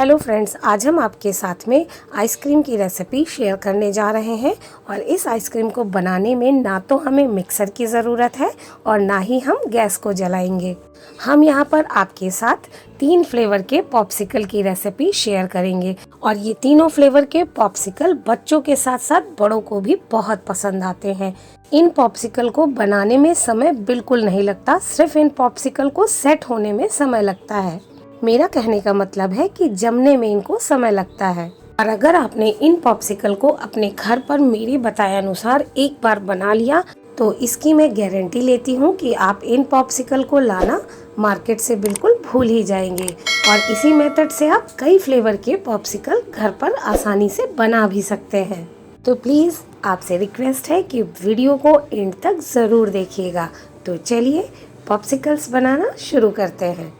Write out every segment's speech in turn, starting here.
Hello friends, आज हम आपके साथ में आइसक्रीम की रेसिपी शेयर करने जा रहे हैं। और इस आइसक्रीम को बनाने में ना तो हमें मिक्सर की ज़रूरत है और ना ही हम गैस को जलाएंगे। हम यहाँ पर आपके साथ 3 फ्लेवर के पॉप्सिकल की रेसिपी शेयर करेंगे और ये तीनों फ्लेवर के पॉप्सिकल बच्चों के साथ साथ बड़ों को भी बहुत पसंद आते हैं। इन पॉप्सिकल को बनाने में समय बिल्कुल नहीं लगता, सिर्फ इन पॉप्सिकल को सेट होने में समय लगता है। मेरा कहने का मतलब है कि जमने में इनको समय लगता है। और अगर आपने इन पॉप्सिकल को अपने घर पर मेरे बताए अनुसार एक बार बना लिया तो इसकी मैं गारंटी लेती हूँ कि आप इन पॉप्सिकल को लाना मार्केट से बिल्कुल भूल ही जाएंगे। और इसी मेथड से आप कई फ्लेवर के पॉप्सिकल घर पर आसानी से बना भी सकते हैं। तो प्लीज़ आपसे रिक्वेस्ट है कि वीडियो को एंड तक ज़रूर देखिएगा। तो चलिए पॉप्सिकल्स बनाना शुरू करते हैं।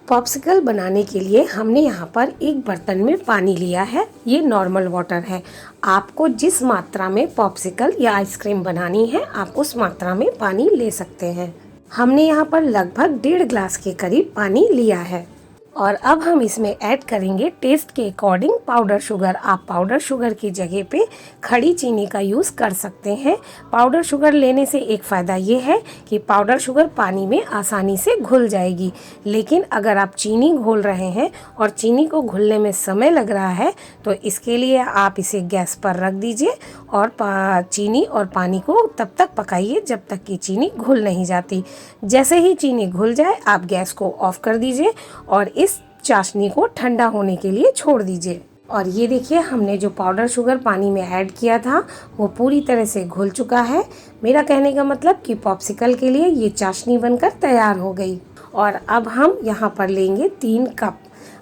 पॉप्सिकल बनाने के लिए हमने यहाँ पर एक बर्तन में पानी लिया है। ये नॉर्मल वाटर है। आपको जिस मात्रा में पॉप्सिकल या आइसक्रीम बनानी है आप उस मात्रा में पानी ले सकते हैं। हमने यहाँ पर लगभग 1.5 ग्लास के करीब पानी लिया है। और अब हम इसमें ऐड करेंगे टेस्ट के अकॉर्डिंग पाउडर शुगर। आप पाउडर शुगर की जगह पे खड़ी चीनी का यूज़ कर सकते हैं। पाउडर शुगर लेने से एक फ़ायदा ये है कि पाउडर शुगर पानी में आसानी से घुल जाएगी। लेकिन अगर आप चीनी घोल रहे हैं और चीनी को घुलने में समय लग रहा है तो इसके लिए आप इसे गैस पर रख दीजिए और चीनी और पानी को तब तक पकाइए जब तक कि चीनी घुल नहीं जाती। जैसे ही चीनी घुल जाए आप गैस को ऑफ कर दीजिए और इस चाशनी को ठंडा होने के लिए छोड़ दीजिए। और ये देखिए, हमने जो पाउडर शुगर पानी में ऐड किया था वो पूरी तरह से घुल चुका है। मेरा कहने का मतलब कि पॉप्सिकल के लिए ये चाशनी बनकर तैयार हो गई। और अब हम यहाँ पर लेंगे 3 कप।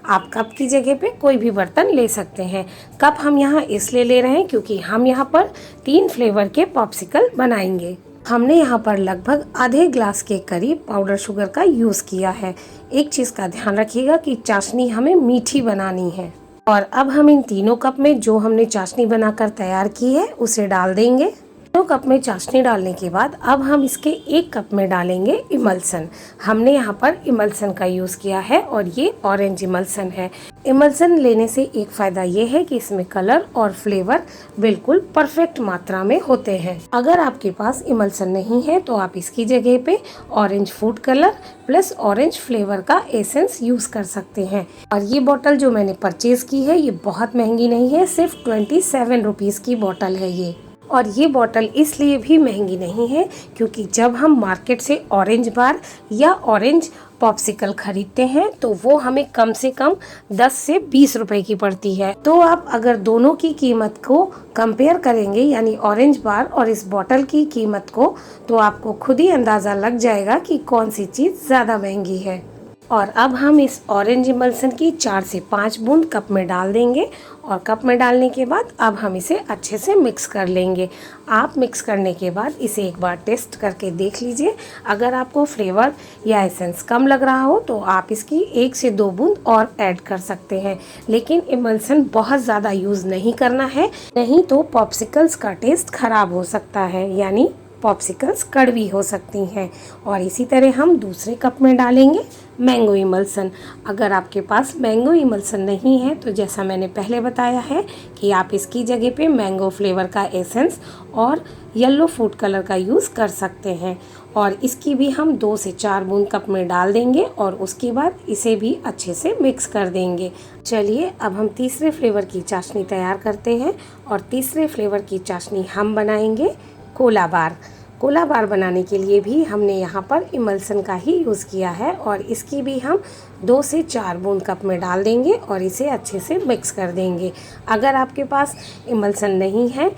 आप कप की जगह पे कोई भी बर्तन ले सकते हैं। कप हम यहाँ इसलिए ले रहे हैं क्योंकि हम यहाँ पर 3 फ्लेवर के पॉप्सिकल बनाएंगे। हमने यहाँ पर लगभग आधे ग्लास के करीब पाउडर शुगर का यूज़ किया है। एक चीज़ का ध्यान रखिएगा कि चाशनी हमें मीठी बनानी है। और अब हम इन तीनों कप में जो हमने चाशनी बनाकर तैयार की है उसे डाल देंगे। 2 कप में चाशनी डालने के बाद अब हम इसके 1 कप में डालेंगे इमल्सन। हमने यहाँ पर इमल्सन का यूज़ किया है और ये ऑरेंज इमल्सन है। इमल्सन लेने से एक फ़ायदा ये है कि इसमें कलर और फ्लेवर बिल्कुल परफेक्ट मात्रा में होते हैं। अगर आपके पास इमल्सन नहीं है तो आप इसकी जगह पे orange food colour plus orange flavour का एसेंस यूज़ कर सकते हैं। और ये बॉटल जो मैंने परचेज़ की है ये बहुत महंगी नहीं है, सिर्फ 27 रुपीज़ की बॉटल है ये। और ये बॉटल इसलिए भी महंगी नहीं है क्योंकि जब हम मार्केट से ऑरेंज बार या ऑरेंज पॉप्सिकल खरीदते हैं तो वो हमें कम से कम 10 से 20 रुपए की पड़ती है। तो आप अगर दोनों की कीमत को कंपेयर करेंगे यानी ऑरेंज बार और इस बॉटल की कीमत को, तो आपको खुद ही अंदाज़ा लग जाएगा कि कौन सी चीज़ ज़्यादा महंगी है। और अब हम इस ऑरेंज इमल्सन की 4 से 5 बूंद कप में डाल देंगे। और कप में डालने के बाद अब हम इसे अच्छे से मिक्स कर लेंगे। आप मिक्स करने के बाद इसे एक बार टेस्ट करके देख लीजिए। अगर आपको फ्लेवर या एसेंस कम लग रहा हो तो आप इसकी 1 से 2 बूंद और ऐड कर सकते हैं। लेकिन इमल्सन बहुत ज़्यादा यूज़ नहीं करना है, नहीं तो पॉप्सिकल्स का टेस्ट खराब हो सकता है, यानी पॉप्सिकल्स कड़वी हो सकती हैं। और इसी तरह हम दूसरे कप में डालेंगे मैंगो इमल्सन। अगर आपके पास मैंगो इमल्सन नहीं है तो जैसा मैंने पहले बताया है कि आप इसकी जगह पे मैंगो फ्लेवर का एसेंस और येलो फूड कलर का यूज़ कर सकते हैं। और इसकी भी हम 2 से 4 बूंद कप में डाल देंगे और उसके बाद इसे भी अच्छे से मिक्स कर देंगे। चलिए अब हम तीसरे फ्लेवर की चाशनी तैयार करते हैं। और तीसरे फ्लेवर की चाशनी हम बनाएंगे कोला बार। कोला बार बनाने के लिए भी हमने यहाँ पर इमल्सन का ही यूज़ किया है और इसकी भी हम 2 से 4 बूंद कप में डाल देंगे और इसे अच्छे से मिक्स कर देंगे। अगर आपके पास इमल्सन नहीं है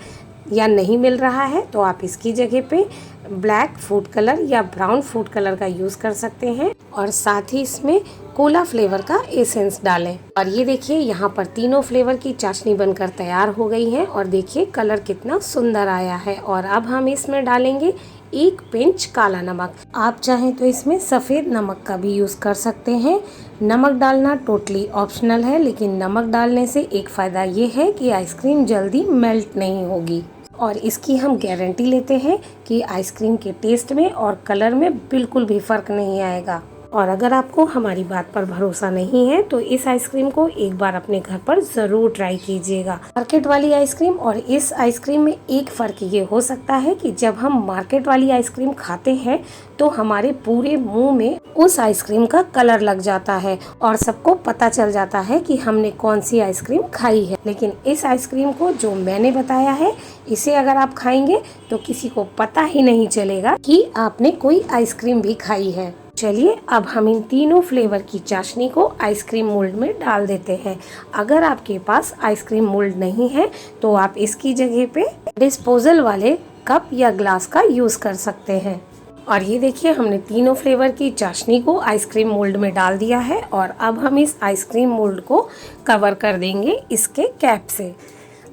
या नहीं मिल रहा है तो आप इसकी जगह पे ब्लैक फूड कलर या ब्राउन फूड कलर का यूज़ कर सकते हैं और साथ ही इसमें कोला फ्लेवर का एसेंस डालें। और ये देखिए, यहाँ पर तीनों फ्लेवर की चाशनी बनकर तैयार हो गई है और देखिए कलर कितना सुंदर आया है। और अब हम इसमें डालेंगे 1 पिंच काला नमक। आप चाहें तो इसमें सफ़ेद नमक का भी यूज़ कर सकते हैं। नमक डालना टोटली ऑप्शनल है, लेकिन नमक डालने से एक फ़ायदा ये है कि आइसक्रीम जल्दी मेल्ट नहीं होगी और इसकी हम गारंटी लेते हैं कि आइसक्रीम के टेस्ट में और कलर में बिल्कुल भी फ़र्क नहीं आएगा। और अगर आपको हमारी बात पर भरोसा नहीं है तो इस आइसक्रीम को एक बार अपने घर पर ज़रूर ट्राई कीजिएगा। मार्केट वाली आइसक्रीम और इस आइसक्रीम में एक फ़र्क ये हो सकता है कि जब हम मार्केट वाली आइसक्रीम खाते हैं तो हमारे पूरे मुंह में उस आइसक्रीम का कलर लग जाता है और सबको पता चल जाता है कि हमने कौन सी आइसक्रीम खाई है। लेकिन इस आइसक्रीम को जो मैंने बताया है, इसे अगर आप खाएंगे तो किसी को पता ही नहीं चलेगा कि आपने कोई आइसक्रीम भी खाई है। चलिए अब हम इन तीनों फ्लेवर की चाशनी को आइसक्रीम मोल्ड में डाल देते हैं। अगर आपके पास आइसक्रीम मोल्ड नहीं है तो आप इसकी जगह पे डिस्पोजल वाले कप या ग्लास का यूज़ कर सकते हैं। और ये देखिए, हमने तीनों फ्लेवर की चाशनी को आइसक्रीम मोल्ड में डाल दिया है और अब हम इस आइसक्रीम मोल्ड को कवर कर देंगे इसके कैप से।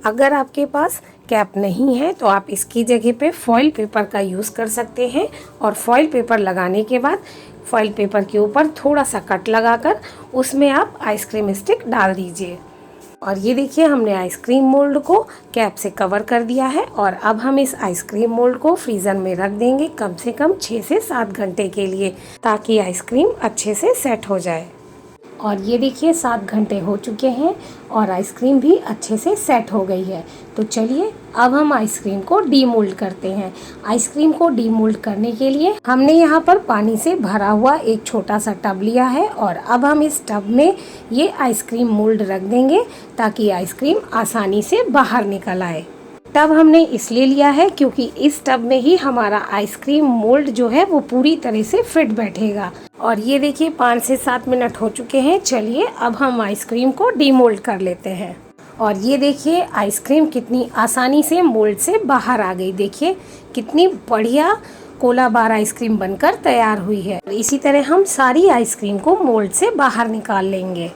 अगर आपके पास कैप नहीं है तो आप इसकी जगह पे फॉइल पेपर का यूज़ कर सकते हैं और फॉइल पेपर लगाने के बाद फॉइल पेपर के ऊपर थोड़ा सा कट लगाकर उसमें आप आइसक्रीम स्टिक डाल दीजिए। और ये देखिए, हमने आइसक्रीम मोल्ड को कैप से कवर कर दिया है और अब हम इस आइसक्रीम मोल्ड को फ्रीज़र में रख देंगे कम से कम 6 से 7 घंटे के लिए, ताकि आइसक्रीम अच्छे से सेट हो जाए। और ये देखिए 7 घंटे हो चुके हैं और आइसक्रीम भी अच्छे से सेट हो गई है। तो चलिए अब हम आइसक्रीम को डीमोल्ड करते हैं। आइसक्रीम को डीमोल्ड करने के लिए हमने यहाँ पर पानी से भरा हुआ एक छोटा सा टब लिया है और अब हम इस टब में ये आइसक्रीम मोल्ड रख देंगे ताकि आइसक्रीम आसानी से बाहर निकल आए। टब हमने इसलिए लिया है क्योंकि इस टब में ही हमारा आइसक्रीम मोल्ड जो है वो पूरी तरह से फिट बैठेगा। और ये देखिए 5 से 7 मिनट हो चुके हैं। चलिए अब हम आइसक्रीम को डीमोल्ड कर लेते हैं। और ये देखिए आइसक्रीम कितनी आसानी से मोल्ड से बाहर आ गई। देखिए कितनी बढ़िया कोला बार आइसक्रीम बनकर तैयार हुई है। इसी तरह हम सारी आइसक्रीम को मोल्ड से बाहर निकाल लेंगे।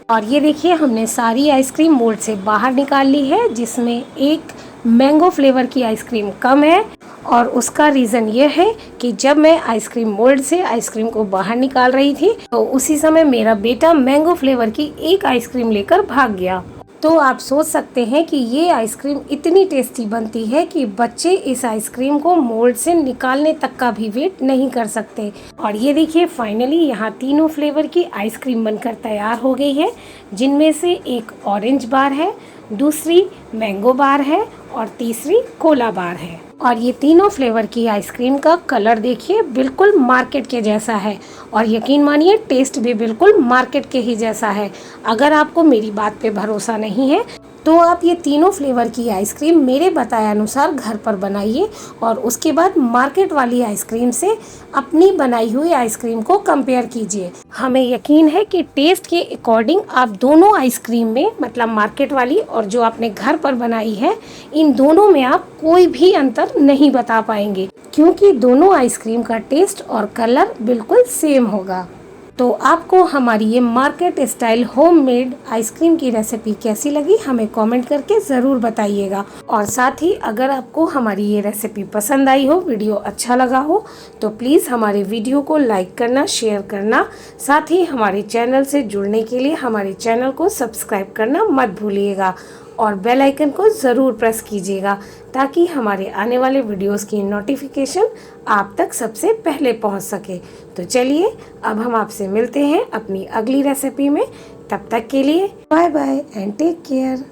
और ये देखिए हमने सारी आइसक्रीम मोल्ड से बाहर निकाल ली है, जिसमें एक मैंगो फ्लेवर की आइसक्रीम कम है। और उसका रीज़न ये है कि जब मैं आइसक्रीम मोल्ड से आइसक्रीम को बाहर निकाल रही थी तो उसी समय मेरा बेटा मैंगो फ्लेवर की एक आइसक्रीम लेकर भाग गया। तो आप सोच सकते हैं कि ये आइसक्रीम इतनी टेस्टी बनती है कि बच्चे इस आइसक्रीम को मोल्ड से निकालने तक का भी वेट नहीं कर सकते। और ये देखिए फाइनली यहाँ तीनों फ्लेवर की आइसक्रीम बनकर तैयार हो गई है, जिनमें से एक ऑरेंज बार है, दूसरी मैंगो बार है और तीसरी कोला बार है। और ये तीनों फ्लेवर की आइसक्रीम का कलर देखिए बिल्कुल मार्केट के जैसा है और यकीन मानिए टेस्ट भी बिल्कुल मार्केट के ही जैसा है। अगर आपको मेरी बात पे भरोसा नहीं है तो आप ये तीनों फ्लेवर की आइसक्रीम मेरे बताए अनुसार घर पर बनाइए और उसके बाद मार्केट वाली आइसक्रीम से अपनी बनाई हुई आइसक्रीम को कंपेयर कीजिए। हमें यकीन है कि टेस्ट के अकॉर्डिंग आप दोनों आइसक्रीम में, मतलब मार्केट वाली और जो आपने घर पर बनाई है, इन दोनों में आप कोई भी अंतर नहीं बता पाएंगे, क्योंकि दोनों आइसक्रीम का टेस्ट और कलर बिल्कुल सेम होगा। तो आपको हमारी ये मार्केट स्टाइल होममेड आइसक्रीम की रेसिपी कैसी लगी हमें कमेंट करके ज़रूर बताइएगा। और साथ ही अगर आपको हमारी ये रेसिपी पसंद आई हो, वीडियो अच्छा लगा हो, तो प्लीज़ हमारे वीडियो को लाइक करना, शेयर करना, साथ ही हमारे चैनल से जुड़ने के लिए हमारे चैनल को सब्सक्राइब करना मत भूलिएगा और बेल आइकन को ज़रूर प्रेस कीजिएगा ताकि हमारे आने वाले वीडियोस की नोटिफिकेशन आप तक सबसे पहले पहुंच सके। तो चलिए अब हम आपसे मिलते हैं अपनी अगली रेसिपी में। तब तक के लिए bye bye and take care.